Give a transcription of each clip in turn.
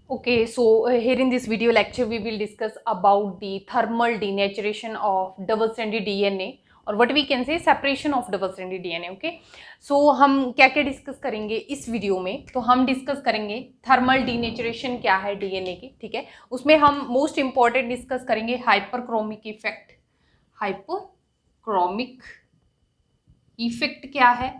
Okay, so here in this video lecture we will discuss about the thermal denaturation of double-stranded DNA और what we can say separation of double-stranded DNA. Okay, so हम क्या क्या discuss करेंगे इस video में? तो हम discuss करेंगे थर्मल डीनेचुरेशन क्या है डीएनए की, ठीक है। उसमें हम मोस्ट इंपॉर्टेंट डिस्कस करेंगे हाइपरक्रोमिक इफेक्ट। हाइपरक्रोमिक इफेक्ट क्या है,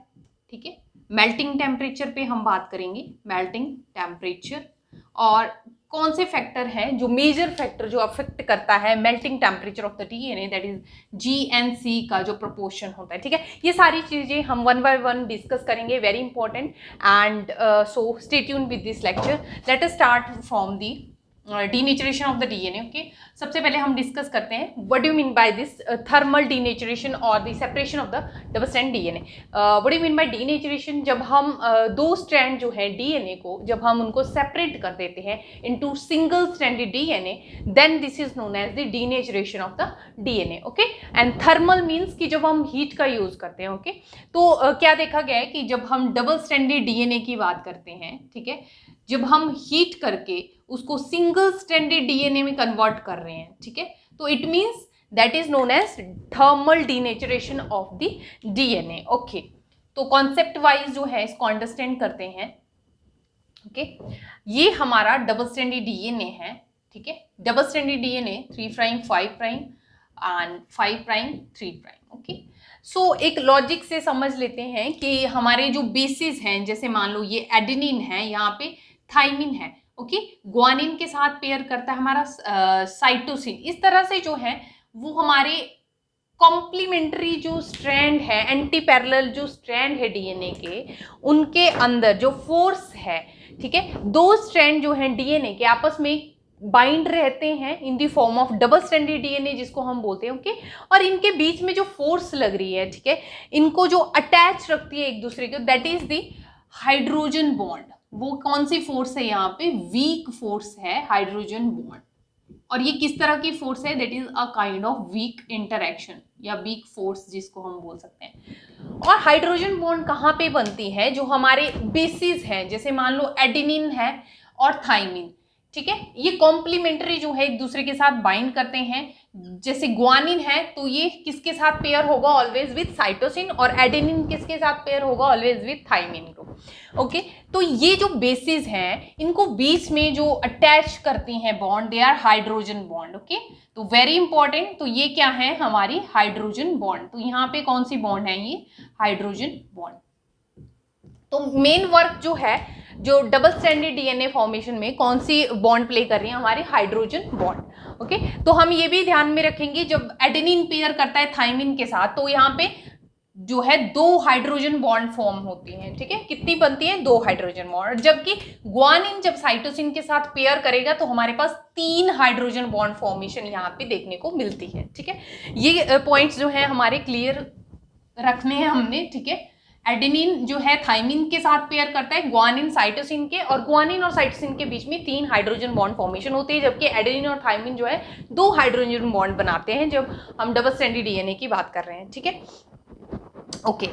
ठीक है। मेल्टिंग टेम्परेचर पे हम बात करेंगे, मेल्टिंग टेम्परेचर, और कौन से फैक्टर हैं जो मेजर फैक्टर जो अफेक्ट करता है melting temperature of the DNA, that is GNC का जो प्रोपोर्शन होता है, ठीक है। ये सारी चीजें हम वन बाय वन डिस्कस करेंगे, very important. And so stay tuned with this lecture. Let us start from the denaturation of the DNA. Okay, सबसे पहले हम डिस्कस करते हैं what do you mean by this thermal denaturation और the separation of the double strand DNA. What do you mean by denaturation? जब हम दो strand जो है डीएनए को जब हम उनको सेपरेट कर देते हैं into single stranded DNA, then this is known as the denaturation of the DNA. Okay, and thermal means कि जब हम हीट का यूज करते हैं। ओके, तो क्या देखा गया है कि जब हम डबल स्ट्रैंडेड डीएनए की बात करते हैं, ठीक है, जब हम हीट करके उसको सिंगल स्ट्रैंडेड डीएनए में कन्वर्ट कर रहे हैं, ठीक है, तो it means that is known as thermal denaturation of the DNA. Okay, तो कॉन्सेप्ट वाइज जो है इसको अंडरस्टैंड करते हैं। ओके, ये हमारा डबल स्ट्रैंडेड डीएनए है, ठीक है। Double stranded DNA 3 prime 5 prime and 5 prime 3 prime. Okay, so एक लॉजिक से समझ लेते हैं कि हमारे जो बेसिस हैं, जैसे मान लो ये एडेनिन है, यहाँ पे थाइमिन है। ओके, ग्वानिन के साथ पेयर करता है हमारा साइटोसिन। इस तरह से जो है वो हमारे कॉम्प्लीमेंट्री जो स्ट्रैंड है, एंटी पैरेलल जो स्ट्रैंड है डीएनए के, उनके अंदर जो फोर्स है, ठीक है, दो स्ट्रैंड जो है डीएनए के आपस में बाइंड रहते हैं in the form of double stranded DNA जिसको हम बोलते हैं। ओके, और इनके बीच में जो फोर्स लग रही है, ठीक है, इनको जो अटैच रखती है एक दूसरे के, that is the hydrogen bond. वो कौन सी फोर्स है? यहाँ पे वीक फोर्स है, हाइड्रोजन बॉन्ड। और ये किस तरह की फोर्स है? That is a kind of weak interaction या वीक फोर्स जिसको हम बोल सकते हैं। और हाइड्रोजन बॉन्ड कहाँ पे बनती है? जो हमारे बेसिस हैं, जैसे मान लो एडेनिन है और थाइमिन, ठीक है, ये कॉम्प्लीमेंट्री जो है एक दूसरे के साथ बाइंड करते हैं। जैसे ग्वानिन है तो ये किसके साथ पेयर होगा? Always with cytosine. और एडेनिन किसके साथ पेयर होगा? ऑलवेज विथ थाइमिन को। ओके, तो ये जो बेसिस हैं इनको बीच में जो अटैच करती हैं bond, they are hydrogen bond. Okay, तो वेरी इंपॉर्टेंट, तो ये क्या है? हमारी हाइड्रोजन बॉन्ड। तो यहाँ पे कौन सी बॉन्ड है? ये हाइड्रोजन बॉन्ड। तो मेन वर्क जो है, जो डबल स्ट्रैंडेड डीएनए फॉर्मेशन में कौन सी बॉन्ड प्ले कर रही है? हमारी हाइड्रोजन बॉन्ड। ओके, तो हम ये भी ध्यान में रखेंगे जब एडेनिन पेयर करता है थाइमिन के साथ, तो यहाँ पे जो है दो हाइड्रोजन बॉन्ड फॉर्म होती हैं, ठीक है। कितनी बनती हैं? दो हाइड्रोजन बॉन्ड। जबकि ग्वानिन जब साइटोसिन के साथ पेयर करेगा तो हमारे पास 3 हाइड्रोजन बॉन्ड फॉर्मेशन यहाँ पे देखने को मिलती है, ठीक है। ये पॉइंट्स जो है हमारे क्लियर रखने हैं हमने, ठीक है। एडेनिन जो है थाइमिन के साथ पेयर करता है, ग्वानिन साइटोसिन के, और ग्वानिन और साइटोसिन के बीच में 3 हाइड्रोजन बॉन्ड फॉर्मेशन होती है, जबकि एडेनिन और थाइमिन जो है 2 हाइड्रोजन बॉन्ड बनाते हैं जब हम डबल स्ट्रैंडेड डीएनए की बात कर रहे हैं, ठीक है। ओके,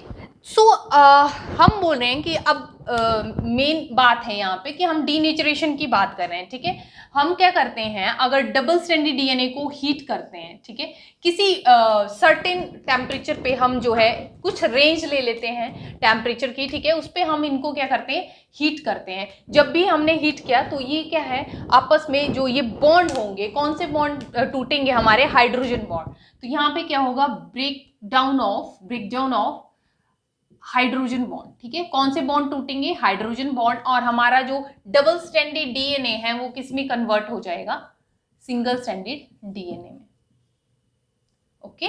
सो हम बोल रहे हैं कि अब मेन बात है यहाँ पे कि हम डीनेचुरेशन की बात कर रहे हैं, ठीक है। हम क्या करते हैं? अगर डबल स्ट्रैंडेड डीएनए को हीट करते हैं, ठीक है, किसी सर्टेन टेम्परेचर पे हम जो है कुछ रेंज ले लेते हैं टेम्परेचर की, ठीक है, उस पर हम इनको क्या करते हैं? हीट करते हैं। जब भी हमने हीट किया तो ये क्या है? आपस में जो ये बॉन्ड होंगे, कौन से बॉन्ड टूटेंगे? हमारे हाइड्रोजन बॉन्ड। तो यहाँ पे क्या होगा? Break down of hydrogen bond, ठीक है। कौन से बॉन्ड टूटेंगे? Hydrogen bond. और हमारा जो डबल स्ट्रैंडेड डीएनए है वो किस में कन्वर्ट हो जाएगा? सिंगल स्ट्रैंडेड डीएनए में। ओके,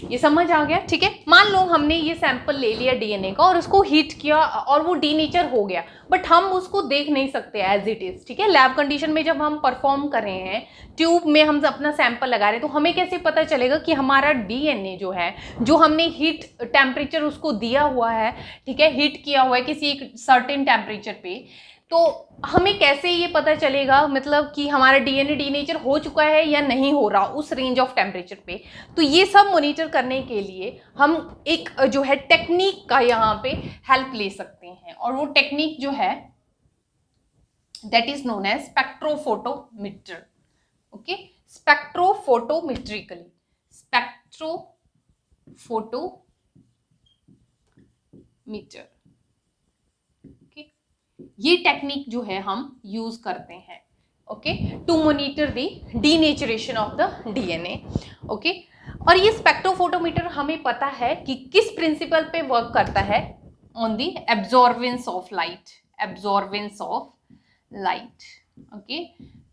ये समझ आ गया, ठीक है। मान लो हमने ये सैंपल ले लिया डीएनए का और उसको हीट किया और वो डीनेचर हो गया, बट हम उसको देख नहीं सकते एज इट इज, ठीक है। लैब कंडीशन में जब हम परफॉर्म कर रहे हैं, ट्यूब में हम अपना सैंपल लगा रहे हैं, तो हमें कैसे पता चलेगा कि हमारा डीएनए जो है, जो हमने हीट टेम्परेचर उसको दिया हुआ है, ठीक है, हीट किया हुआ है किसी एक सर्टेन टेम्परेचर पे, तो हमें कैसे ये पता चलेगा मतलब कि हमारा डीएनए डीनेचर हो चुका है या नहीं हो रहा उस रेंज ऑफ टेम्परेचर पे? तो ये सब मॉनिटर करने के लिए हम एक जो है टेक्निक का यहाँ पे हेल्प ले सकते हैं, और वो टेक्निक जो है that is known as spectrophotometer. Okay, spectrophotometrically, spectrophotometer. okay, ये टेक्निक जो है हम यूज करते हैं, okay, to monitor the denaturation of the DNA. Okay, और ये स्पेक्ट्रोफोटोमीटर हमें पता है कि किस प्रिंसिपल पे वर्क करता है, on the absorbance of light, absorbance of light. Okay,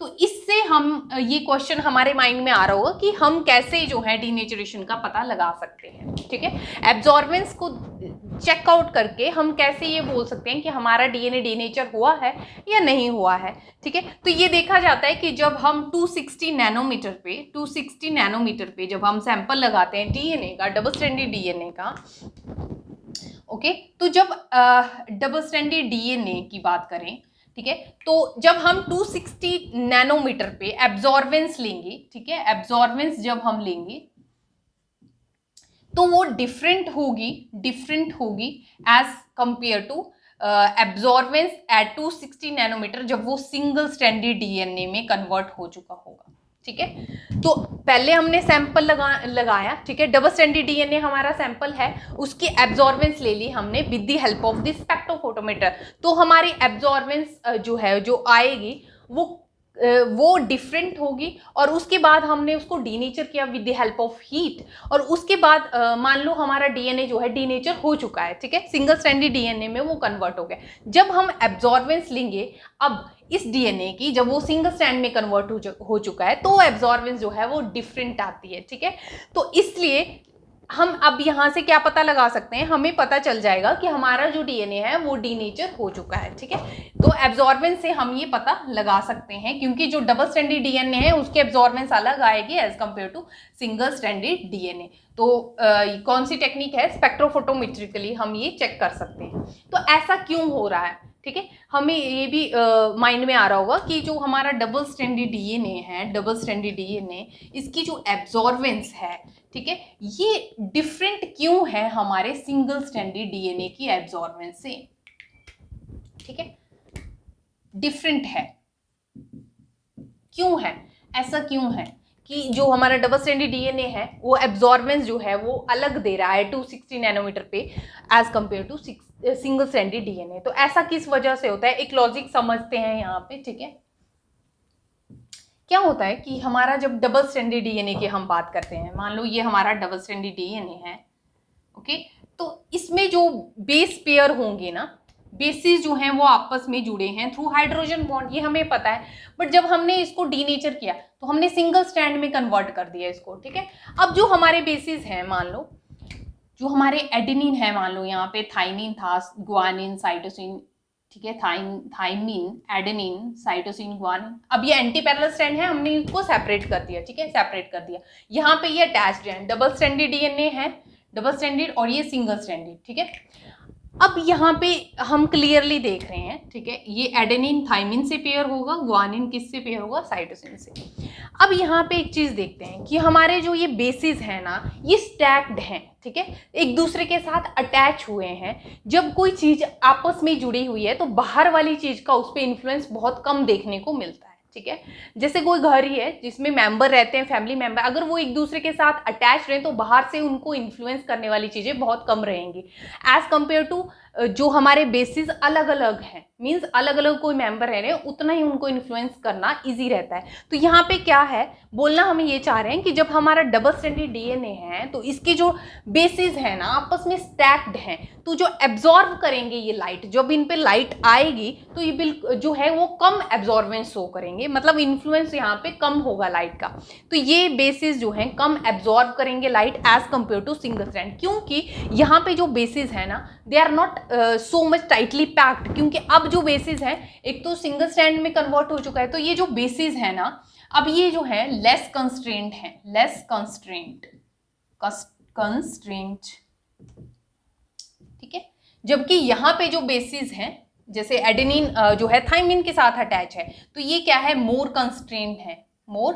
तो इससे हम ये क्वेश्चन हमारे माइंड में आ रहा होगा कि हम कैसे जो है डीनेचरेशन का पता लगा सकते हैं. ठीक है, एब्जॉर्बेंस को चेकआउट करके हम कैसे ये बोल सकते हैं कि हमारा डीएनए डीनेचर हुआ है या नहीं हुआ है. ठीक है, तो ये देखा जाता है कि जब हम 260 नैनोमीटर पे जब हम सैंपल लगाते हैं डीएनए का, डबल स्ट्रैंडेड डीएनए का. ओके, तो जब डबल स्ट्रैंडेड डीएनए की बात करें, ठीक है, तो जब हम 260 नैनोमीटर पे एब्जॉर्बेंस लेंगे, ठीक है, एब्जॉर्बेंस जब हम लेंगे तो वो डिफरेंट होगी as compared to absorbance at 260 nanometer जब वो सिंगल स्ट्रैंडेड डीएनए में कन्वर्ट हो चुका होगा. ठीक है, तो पहले हमने सैंपल लगाया, ठीक है, डबल स्ट्रैंडेड डीएनए हमारा सैंपल है, उसकी एब्जॉर्बेंस ले ली हमने with the help of the spectrophotometer. तो हमारी एब्जॉर्बेंस जो है, जो आएगी वो डिफरेंट होगी, और उसके बाद हमने उसको डीनेचर किया with the help of heat, और उसके बाद मान लो हमारा डीएनए जो है डीनेचर हो चुका है. ठीक है, सिंगल स्ट्रैंडेड डीएनए में वो कन्वर्ट हो गया. जब हम एब्जॉर्बेंस लेंगे अब इस डीएनए की, जब वो सिंगल स्ट्रैंड में कन्वर्ट हो चुका है, तो एब्जॉर्बेंस जो है वो डिफरेंट आती है. ठीक है, तो इसलिए हम अब यहाँ से क्या पता लगा सकते हैं, हमें पता चल जाएगा कि हमारा जो डीएनए है वो डीनेचर हो चुका है. ठीक है, तो एब्जॉर्बेंस से हम ये पता लगा सकते हैं, क्योंकि जो डबल स्ट्रैंडेड डीएनए है उसकी एब्जॉर्बेंस अलग आएगी as compared to single stranded DNA. तो कौन सी टेक्निक है, स्पेक्ट्रोफोटोमेट्रिकली हम ये चेक कर सकते हैं. तो ऐसा क्यों हो रहा है, ठीक है, हमें ये भी माइंड में आ रहा होगा कि जो हमारा डबल स्ट्रैंडेड डीएनए इसकी जो एब्जॉर्बेंस है, ठीक है, ये डिफरेंट क्यों है हमारे सिंगल स्ट्रैंडेड डीएनए की एब्जॉर्बेंस से. ठीक है, डिफरेंट है, क्यों है, ऐसा क्यों है कि जो हमारा डबल स्ट्रैंडेड डीएनए है वो एब्जॉर्बेंस जो है वो अलग दे रहा है 260 नैनोमीटर पे as compared to single stranded DNA. तो ऐसा किस वजह से होता है, एक लॉजिक समझते हैं यहाँ पे. ठीक है, क्या होता है कि हमारा जब डबल स्ट्रैंडेड डीएनए की हम बात करते हैं, मान लो ये हमारा डबल स्ट्रैंडेड डीएनए है. ओके, तो इसमें जो बेस पेयर होंगे ना, बेसिस जो हैं वो आपस में जुड़े हैं थ्रू हाइड्रोजन बॉन्ड, ये हमें पता है. बट जब हमने इसको डीनेचर किया तो हमने सिंगल स्ट्रैंड में कन्वर्ट कर दिया इसको. ठीक है, अब जो हमारे बेसिस हैं, मान लो जो हमारे एडेनिन है, मान लो यहाँ पे थाइमिन था, ग्वानिन, साइटोसिन. ठीक है, थाइमिन, एडेनिन, साइटोसिन, ग्वानिन. अब ये एंटी पैरेलल स्ट्रैंड है, हमने इसको सेपरेट कर दिया. ठीक है, सेपरेट कर दिया. यहाँ पे ये अटैच्ड है, डबल स्ट्रैंडेड डीएनए है, डबल स्ट्रैंडेड, और ये सिंगल स्ट्रैंडेड. ठीक है, अब यहाँ पे हम क्लियरली देख रहे हैं, ठीक है, ये एडेनिन थाइमिन से पेयर होगा, ग्वानिन किससे पेयर होगा, साइटोसिन से. अब यहाँ पे एक चीज़ देखते हैं कि हमारे जो ये बेसिस हैं ना, ये स्टैक्ड हैं. ठीक है, एक दूसरे के साथ अटैच हुए हैं. जब कोई चीज़ आपस में जुड़ी हुई है तो बाहर वाली चीज़ का उस पर इन्फ्लुएंस बहुत कम देखने को मिलता है. ठीक है, जैसे कोई घर ही है जिसमें मेंबर रहते हैं, फैमिली मेंबर, अगर वो एक दूसरे के साथ अटैच रहे तो बाहर से उनको इन्फ्लुएंस करने वाली चीज़ें बहुत कम रहेंगी एज कंपेयर टू जो हमारे बेसिस अलग अलग हैं. मींस अलग अलग कोई मेंबर रह रहे हैं, उतना ही उनको इन्फ्लुएंस करना इजी रहता है. तो यहाँ पे क्या है, बोलना हमें ये चाह रहे हैं कि जब हमारा डबल स्ट्रैंडेड डीएनए है तो इसके जो बेसिस है ना आपस में स्टैक्ड हैं, तो जो एब्जॉर्ब करेंगे ये लाइट, जब इन पे लाइट आएगी तो ये बिल्कुल जो है वो कम एब्जॉर्बेंस शो करेंगे, मतलब इन्फ्लुएंस यहाँ पे कम होगा लाइट का. तो ये बेसिस जो है कम एब्जॉर्ब करेंगे light as compared to single strand, क्योंकि यहाँ पे जो बेसिस है ना they are not so much tightly packed. क्योंकि अब जो बेसिस है, एक तो सिंगल स्ट्रैंड में कन्वर्ट हो चुका है, तो ये जो बेसिस है ना अब ये जो है लेस कंस्ट्रेंट है, लेस कंस्ट्रेंट. ठीक है, जबकि यहाँ पे जो बेसिस हैं जैसे एडेनिन जो है थाइमिन के साथ अटैच है, तो ये क्या है, मोर कंस्ट्रेंट है, मोर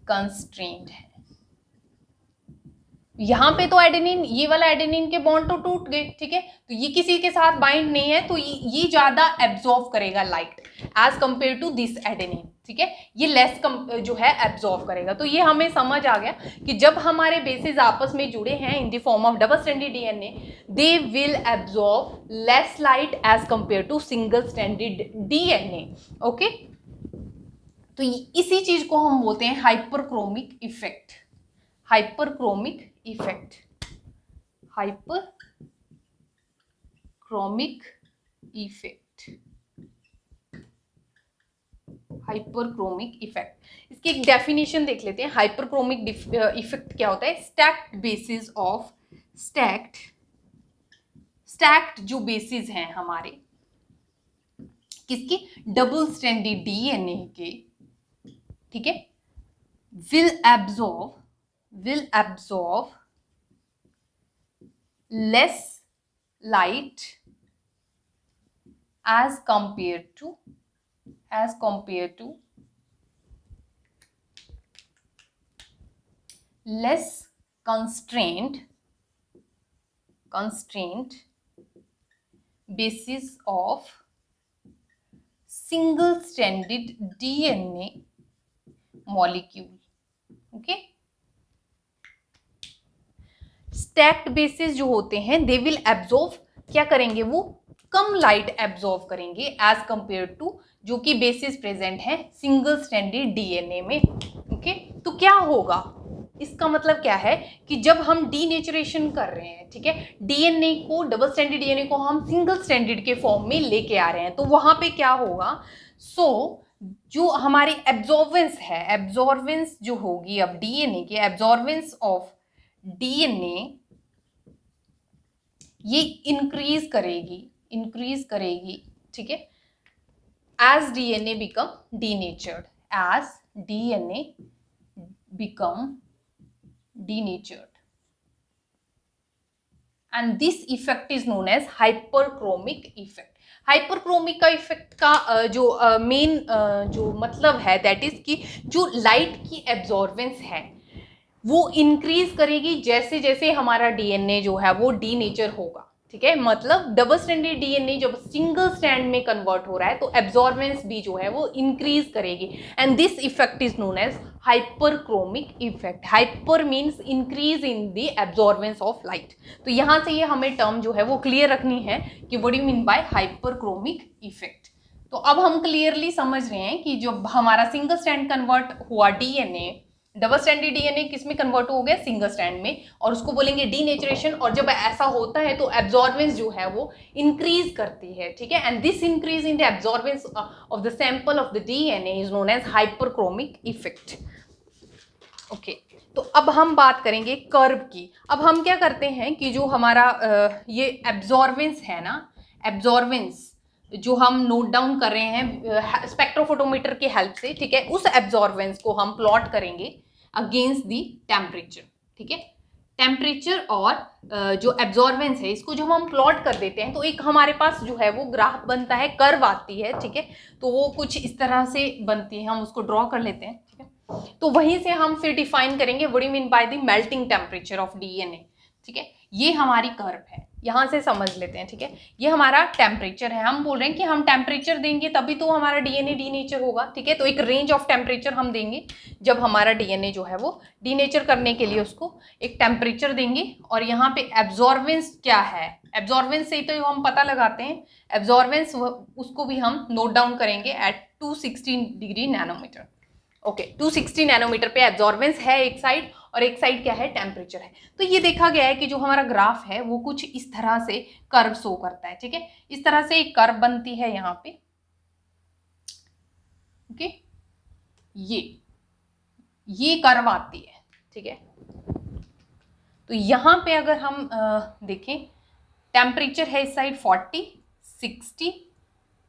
कंस्ट्रेंट है. यहाँ पे तो एडेनिन, ये वाला एडेनिन के बॉन्ड तो टूट गए, ठीक है, तो ये किसी के साथ बाइंड नहीं है, तो ये ज्यादा एब्जॉर्व करेगा light as compared to this adenine, ठीक है, ये लेस जो है एब्जॉर्व करेगा। तो ये हमें समझ आ गया कि जब हमारे बेसिस आपस में जुड़े हैं in the form of double stranded DNA, they will absorb less light as compared to single stranded DNA. Okay, तो इसी चीज को हम बोलते हैं hyperchromic effect, hyperchromic effect, hyperchromic effect, hyperchromic effect. इसकी एक डेफिनेशन देख लेते हैं। हाइपरक्रोमिक इफेक्ट क्या होता है? स्टैक्ड बेसिस ऑफ, स्टैक्ड जो बेसिस हैं हमारे किसकी? डबल स्ट्रैंडेड डीएनए के, ठीक है, will absorb less light as compared to less constrained basis of single stranded DNA molecule। Okay, stacked basis जो होते हैं दे विल एब्जॉर्व, क्या करेंगे? वो कम लाइट एब्जॉर्व करेंगे एज कंपेयर टू जो कि बेसिस प्रेजेंट है सिंगल स्ट्रैंडेड डीएनए में। ओके, तो क्या होगा? इसका मतलब क्या है कि जब हम डीनेचुरेशन कर रहे हैं, ठीक है, डीएनए को, डबल स्ट्रैंडेड डीएनए को हम सिंगल स्ट्रैंडेड के फॉर्म में लेके आ रहे हैं, तो वहां पे क्या होगा? जो हमारी एब्जॉर्वेंस है, एब्जॉर्वेंस जो होगी अब डीएनए की, एब्जॉर्वेंस ऑफ डीएनए ये इंक्रीज करेगी, ठीक है, as DNA become denatured, as DNA become denatured, and this effect is known as hyperchromic effect. Hyperchromic का इफेक्ट का जो मेन जो मतलब है दैट इज कि जो लाइट की एब्जॉर्वेंस है वो इंक्रीज करेगी जैसे जैसे हमारा डीएनए जो है वो डीनेचर होगा, ठीक है, मतलब डबल स्ट्रैंडेड डीएनए जब सिंगल स्ट्रैंड में कन्वर्ट हो रहा है तो एब्जॉर्वेंस भी जो है वो इंक्रीज करेगी, and this effect is known as hyperchromic effect. Hyper means increase in the absorbance of light. तो यहां से ये हमें टर्म जो है वो क्लियर रखनी है कि what do you mean bye hyperchromic effect. तो अब हम क्लियरली समझ रहे हैं कि जब हमारा सिंगल स्ट्रैंड कन्वर्ट हुआ डीएनए, डबल स्ट्रैंडेड डीएनए किस में कन्वर्ट हो गया? सिंगल स्ट्रैंड में, और उसको बोलेंगे डीनेचुरेशन। और जब ऐसा होता है तो एब्जॉर्बेंस जो है वो इंक्रीज करती है, ठीक है, and this increase in the absorbance of the sample of the DNA is known as hyperchromic effect. Okay, तो अब हम बात करेंगे कर्व की। अब हम क्या करते हैं कि जो हमारा ये एब्जॉर्बेंस है ना, एब्जॉर्बेंस जो हम नोट डाउन कर रहे हैं स्पेक्ट्रोफोटोमीटर की हेल्प से, ठीक है, उस एब्जॉर्बेंस को हम प्लॉट करेंगे अगेंस्ट दी टेम्परेचर, ठीक है, टेम्परेचर और जो एब्जॉर्बेंस है इसको जब हम प्लॉट कर देते हैं तो एक हमारे पास जो है वो ग्राफ बनता है, कर्व आती है, ठीक है, तो वो कुछ इस तरह से बनती है, हम उसको ड्रॉ कर लेते हैं, ठीक है, तो वहीं से हम फिर डिफाइन करेंगे what do you mean by the melting temperature of DNA, ठीक है, ये हमारी कर्व है, यहां से समझ लेते हैं, ठीक है, ये हमारा टेम्परेचर है। हम बोल रहे हैं कि हम टेम्परेचर देंगे तभी तो हमारा डीएनए डीनेचर होगा, ठीक है, तो एक रेंज ऑफ टेम्परेचर हम देंगे जब हमारा डीएनए जो है वो डीनेचर करने के लिए उसको एक टेम्परेचर देंगे। और यहाँ पे एब्जॉर्बेंस क्या है? एब्जॉर्बेंस से तो हम पता लगाते हैं, एब्जॉर्बेंस उसको भी हम नोट डाउन करेंगे at 260 degree nanometer. Okay, 260 nanometer पे एब्जॉर्बेंस है एक साइड, और एक साइड क्या है? टेम्परेचर है। तो ये देखा गया है कि जो हमारा ग्राफ है वो कुछ इस तरह से कर्व शो करता है, ठीक है, इस तरह से एक कर्व बनती है यहाँ पे, ओके, ये कर्व आती है, ठीक है, तो यहाँ पे अगर हम देखें टेम्परेचर है इस side 40, 60,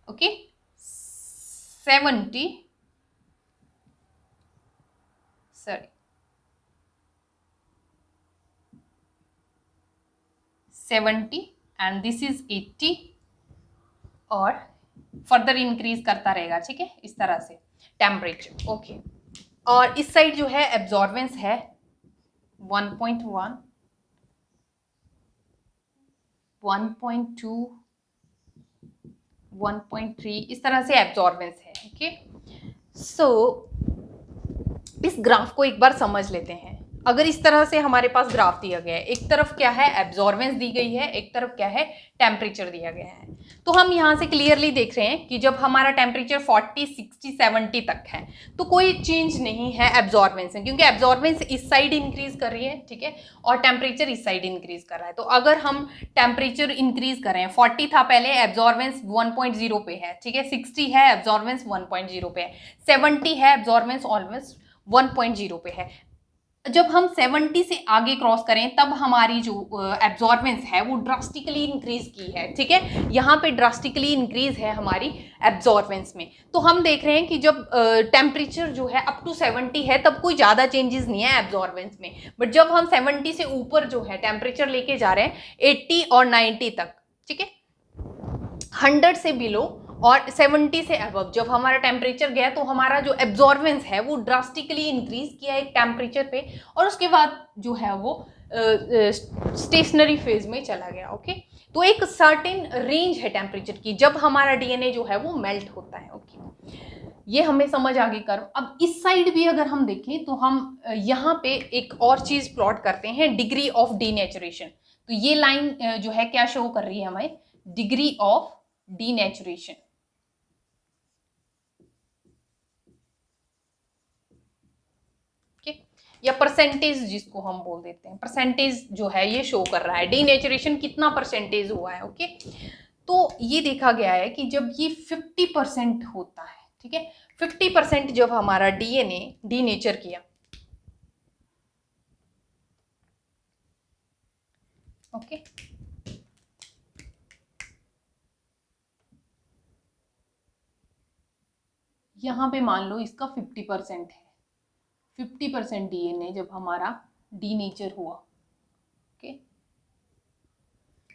okay, 70, sorry 70 and this is 80, और फर्दर इंक्रीज करता रहेगा, ठीक है, इस तरह से टेम्परेचर। ओके, और इस साइड जो है एब्जॉर्बेंस है 1.1, 1.2, 1.3 इस तरह से एब्जॉर्बेंस है। ओके, सो इस ग्राफ को एक बार समझ लेते हैं। अगर इस तरह से हमारे पास ग्राफ दिया गया है, एक तरफ क्या है एब्जॉर्बेंस दी गई है, एक तरफ क्या है टेम्परेचर दिया गया है, तो हम यहाँ से क्लियरली देख रहे हैं कि जब हमारा टेम्परेचर 40, 60, 70 तक है तो कोई चेंज नहीं है एब्जॉर्बेंस में, क्योंकि एब्जॉर्बेंस इस साइड इंक्रीज कर रही है, ठीक है, और टेम्परेचर इस साइड इंक्रीज कर रहा है। तो अगर हम टेम्परेचर इंक्रीज कर रहे हैं, 40 था पहले, एब्जॉर्बेंस 1.0 पे है, ठीक है, 60 है, एब्जॉर्बेंस 1.0 पे है, 70 है, एब्जॉर्बेंस ऑलमोस्ट 1.0 पे है। जब हम 70 से आगे क्रॉस करें तब हमारी जो एब्जॉर्बेंस है वो ड्रास्टिकली इंक्रीज की है, ठीक है, यहाँ पे ड्रास्टिकली इंक्रीज है हमारी एब्जॉर्बेंस में। तो हम देख रहे हैं कि जब टेम्परेचर जो है अप टू 70 है तब कोई ज़्यादा चेंजेस नहीं है एब्जॉर्बेंस में, बट जब हम 70 से ऊपर जो है टेम्परेचर लेके जा रहे हैं 80 और 90 तक, ठीक है, 100 से बिलो और 70 से अबव जब हमारा टेम्परेचर गया तो हमारा जो एब्जॉर्बेंस है वो ड्रास्टिकली इंक्रीज किया एक टेम्परेचर पे, और उसके बाद जो है वो स्टेशनरी फेज में चला गया। ओके, तो एक सर्टेन रेंज है टेम्परेचर की जब हमारा डीएनए जो है वो मेल्ट होता है। ओके, ये हमें समझ आ गई कर्व। अब इस साइड भी अगर हम देखें तो हम यहाँ पे एक और चीज प्लॉट करते हैं, डिग्री ऑफ डीनेचुरेशन। तो ये लाइन जो है क्या शो कर रही है हमें, डिग्री ऑफ डीनेचुरेशन, या परसेंटेज जिसको हम बोल देते हैं, परसेंटेज जो है ये शो कर रहा है डीनेचुरेशन कितना परसेंटेज हुआ है। ओके, तो ये देखा गया है कि जब ये 50% होता है, ठीक है, 50% जब हमारा डीएनए डीनेचर किया, ओके, यहां पे मान लो इसका 50% है, 50% डीएनए जब हमारा डीनेचर हुआ, ओके,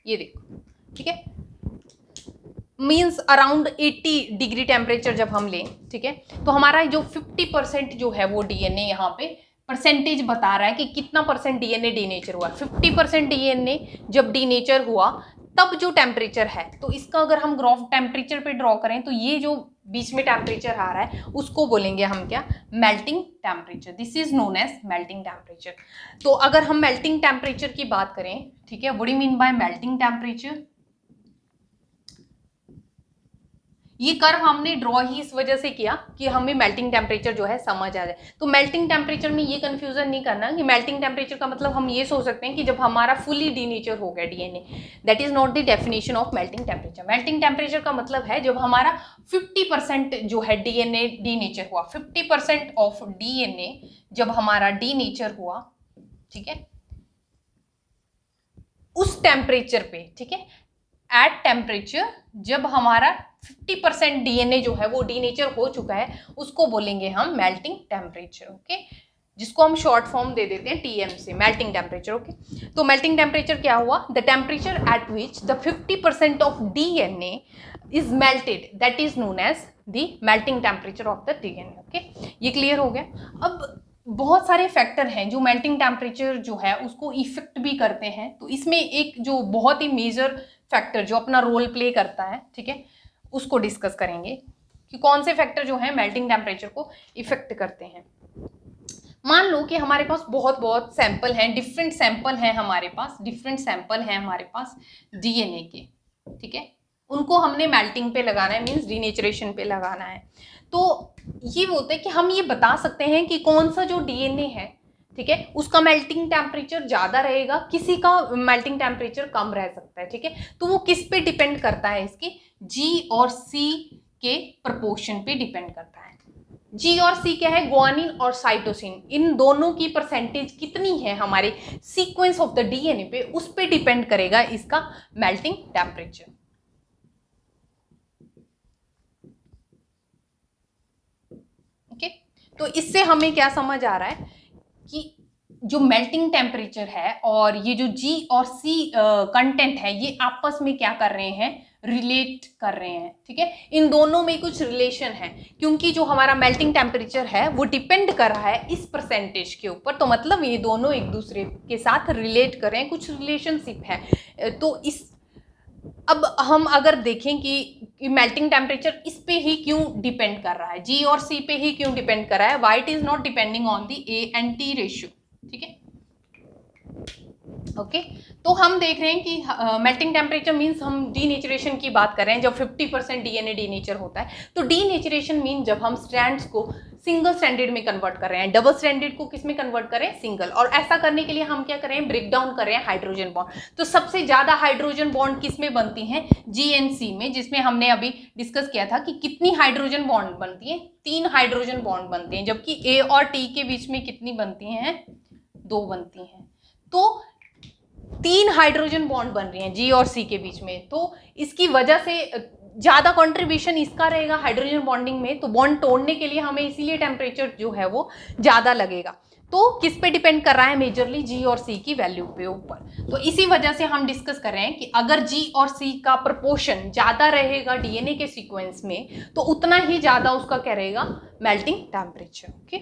ये देखो, ठीक है, मीन्स अराउंड 80 डिग्री टेम्परेचर जब हम लें, ठीक है, तो हमारा जो 50% जो है वो डीएनए यहाँ पे परसेंटेज बता रहा है कि कितना परसेंट डीएनए डीनेचर हुआ। 50% डीएनए जब डीनेचर हुआ तब जो टेम्परेचर है, तो इसका अगर हम ग्राफ टेम्परेचर पे ड्रॉ करें तो ये जो बीच में टेम्परेचर आ रहा है उसको बोलेंगे हम क्या, melting temperature. This is known as melting temperature. तो अगर हम मेल्टिंग टेम्परेचर की बात करें, ठीक है, what do you mean bye melting temperature, ये कर्व हमने ड्रॉ ही इस वजह से किया कि हमें मेल्टिंग टेम्परेचर जो है समझ आ जाए। तो मेल्टिंग टेम्परेचर में ये कंफ्यूजन नहीं करना कि मेल्टिंग टेम्परेचर का मतलब हम ये सोच सकते हैं कि जब हमारा फुली डीनेचर हो गया DNA, that is not the definition of melting temperature. Melting temperature का मतलब है जब हमारा 50% जो है डीएनए डीनेचर हुआ, 50% ऑफ डीएनए जब हमारा डीनेचर हुआ, ठीक है, उस टेम्परेचर पे, ठीक है, एट टेम्परेचर जब हमारा 50% डीएनए जो है वो डीनेचर हो चुका है, उसको बोलेंगे हम मेल्टिंग टेम्परेचर। ओके, जिसको हम शॉर्ट फॉर्म दे देते हैं टीएम से, मेल्टिंग टेम्परेचर। ओके, तो मेल्टिंग टेम्परेचर क्या हुआ, the temperature at which the 50% of DNA is melted, that is known as the melting temperature of the DNA. Okay, ये clear हो गया। अब बहुत सारे फैक्टर हैं जो मेल्टिंग टेम्परेचर जो है उसको इफेक्ट भी करते हैं, तो इसमें एक जो बहुत ही मेजर फैक्टर जो अपना रोल प्ले करता है, ठीक है, उसको डिस्कस करेंगे कि कौन से फैक्टर जो है मेल्टिंग टेम्परेचर को इफेक्ट करते हैं। मान लो कि हमारे पास बहुत सैंपल हैं, डिफरेंट सैंपल हैं हमारे पास, डिफरेंट सैंपल हैं हमारे पास डीएनए के, ठीक है, उनको हमने मेल्टिंग पे लगाना है, मीन्स डीनेचुरेशन पे लगाना है। तो ये बोलते हैं कि हम ये बता सकते हैं कि कौन सा जो डीएनए है, ठीक है, उसका मेल्टिंग टेम्परेचर ज़्यादा रहेगा, किसी का मेल्टिंग टेम्परेचर कम रह सकता है, ठीक है। तो वो किस पे डिपेंड करता है, इसकी जी और सी के प्रपोर्शन पे डिपेंड करता है। जी और सी क्या है, ग्वानिन और साइटोसिन, इन दोनों की परसेंटेज कितनी है हमारे सीक्वेंस ऑफ द डीएनए पे, उस पे डिपेंड करेगा इसका मेल्टिंग टेम्परेचर। ओके, तो इससे हमें क्या समझ आ रहा है कि जो मेल्टिंग टेम्परेचर है और ये जो जी और सी कंटेंट है ये आपस में क्या कर रहे हैं, रिलेट कर रहे हैं, ठीक है, इन दोनों में कुछ रिलेशन है, क्योंकि जो हमारा मेल्टिंग टेम्परेचर है वो डिपेंड कर रहा है इस परसेंटेज के ऊपर, तो मतलब ये दोनों एक दूसरे के साथ रिलेट कर रहे हैं, कुछ रिलेशनशिप है। तो इस अब हम अगर देखें कि मेल्टिंग टेम्परेचर इस पे ही क्यों डिपेंड कर रहा है, जी और सी पे ही क्यों डिपेंड कर रहा है, why it is not depending on the A and T ratio, ठीक है। ओके तो हम देख रहे हैं कि मेल्टिंग टेम्परेचर मीन्स हम डीनेचुरेशन की बात कर रहे हैं, जब 50% डीएनए डीनेचर होता है। तो डीनेचुरेशन मीन जब हम स्ट्रैंड्स को सिंगल स्ट्रैंडेड में कन्वर्ट कर रहे हैं, डबल स्ट्रैंडेड को किस में कन्वर्ट करें, सिंगल। और ऐसा करने के लिए हम क्या कर रहे हैं, ब्रेक डाउन कर रहे हैं हाइड्रोजन बॉन्ड। तो सबसे ज्यादा हाइड्रोजन बॉन्ड किस में बनती हैं, जी एंड सी में, जिसमें हमने अभी डिस्कस किया था कि कितनी हाइड्रोजन बॉन्ड बनती है, 3 हाइड्रोजन बॉन्ड बनते हैं, जबकि ए और टी के बीच में कितनी बनती हैं, 2 बनती हैं। तो 3 हाइड्रोजन बॉन्ड बन रही हैं जी और सी के बीच में, तो इसकी वजह से ज्यादा कंट्रीब्यूशन इसका रहेगा हाइड्रोजन बॉन्डिंग में। तो बॉन्ड तोड़ने के लिए हमें इसीलिए टेम्परेचर जो है वो ज्यादा लगेगा। तो किस पे डिपेंड कर रहा है, मेजरली जी और सी की वैल्यू पे ऊपर। तो इसी वजह से हम डिस्कस कर रहे हैं कि अगर जी और सी का प्रोपोर्शन ज्यादा रहेगा डीएनए के सीक्वेंस में, तो उतना ही ज्यादा उसका क्या रहेगा, मेल्टिंग टेम्परेचर। ओके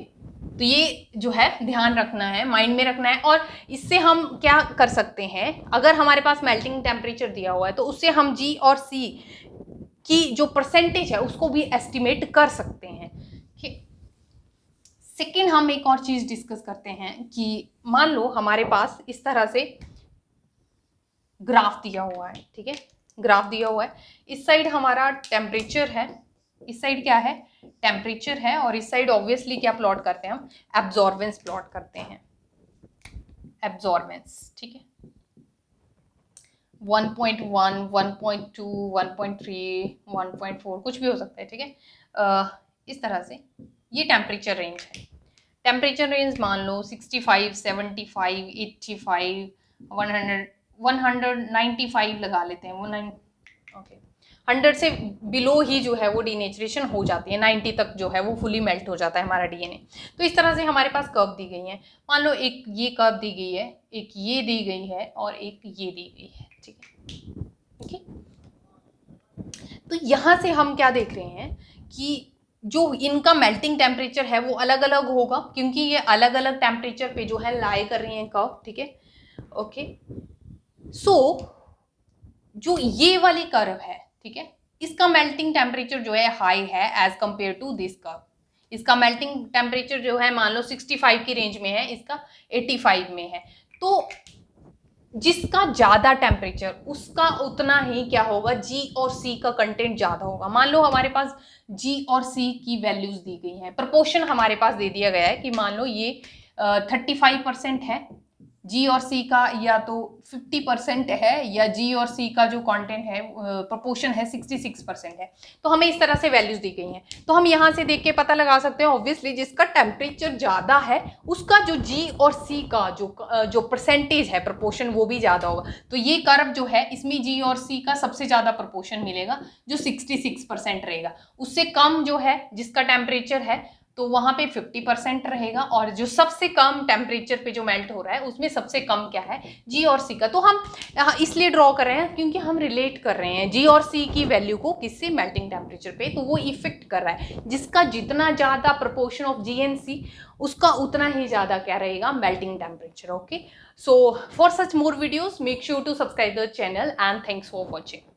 तो ये जो है ध्यान रखना है, माइंड में रखना है। और इससे हम क्या कर सकते हैं, अगर हमारे पास मेल्टिंग टेम्परेचर दिया हुआ है तो उससे हम जी और सी की जो परसेंटेज है उसको भी एस्टिमेट कर सकते हैं। सेकेंड हम एक और चीज डिस्कस करते हैं कि मान लो हमारे पास इस तरह से ग्राफ दिया हुआ है, ठीक है, ग्राफ दिया हुआ है, इस साइड हमारा टेम्परेचर है, इस साइड क्या है, टेम्परेचर है, और इस साइड ऑब्वियसली क्या प्लॉट करते हैं हम, एब्जॉर्बेंस प्लॉट करते हैं, एब्जॉर्बेंस, ठीक है, 1.1, 1.2, 1.3, 1.4 कुछ भी हो सकता है, ठीक है। इस तरह से ये टेम्परेचर रेंज है। टेम्परेचर रेंज मान लो 65, 75, 85, 100, 195 लगा लेते हैं, वो 9, ओके 100 से बिलो ही जो है वो डीनेचुरेशन हो जाती है, 90 तक जो है वो फुली मेल्ट हो जाता है हमारा डीएनए। तो इस तरह से हमारे पास कर्व दी गई है, मान लो एक ये कर्व दी गई है, एक ये दी गई है, और एक ये दी गई है, ठीक है। ओके तो यहाँ से हम क्या देख रहे हैं कि जो इनका मेल्टिंग टेम्परेचर है वो अलग अलग होगा, क्योंकि ये अलग अलग टेम्परेचर पे जो है लाई कर रही हैं कर्व, ठीक है। ओके सो जो ये वाली कर्व है, ठीक है, इसका मेल्टिंग टेम्परेचर जो है हाई है as compared to this curve. इसका मेल्टिंग टेम्परेचर जो है मान लो 65 की रेंज में है, इसका 85 में है। तो जिसका ज्यादा टेम्परेचर उसका उतना ही क्या होगा, जी और सी का कंटेंट ज्यादा होगा। मान लो हमारे पास जी और सी की वैल्यूज दी गई हैं, प्रोपोर्शन हमारे पास दे दिया गया है कि मान लो ये 35% है जी और सी का, या तो 50% है, या जी और सी का जो कंटेंट है प्रोपोर्शन है 66% है। तो हमें इस तरह से वैल्यूज दी गई हैं, तो हम यहाँ से देख के पता लगा सकते हैं ऑब्वियसली जिसका टेम्परेचर ज़्यादा है उसका जो जी और सी का जो परसेंटेज है प्रोपोर्शन वो भी ज़्यादा होगा। तो ये कर्व जो है इसमें जी और सी का सबसे ज़्यादा प्रोपोर्शन मिलेगा जो 66% रहेगा। उससे कम जो है जिसका टेम्परेचर है तो वहां पे 50% रहेगा, और जो सबसे कम टेम्परेचर पे जो मेल्ट हो रहा है उसमें सबसे कम क्या है, जी और सी का। तो हम इसलिए ड्रॉ कर रहे हैं क्योंकि हम रिलेट कर रहे हैं जी और सी की वैल्यू को किससे, मेल्टिंग टेम्परेचर पे। तो वो इफेक्ट कर रहा है, जिसका जितना ज्यादा proportion of G and C उसका उतना ही ज्यादा क्या रहेगा, melting temperature. Okay so for such more videos make sure to subscribe the channel and thanks for watching.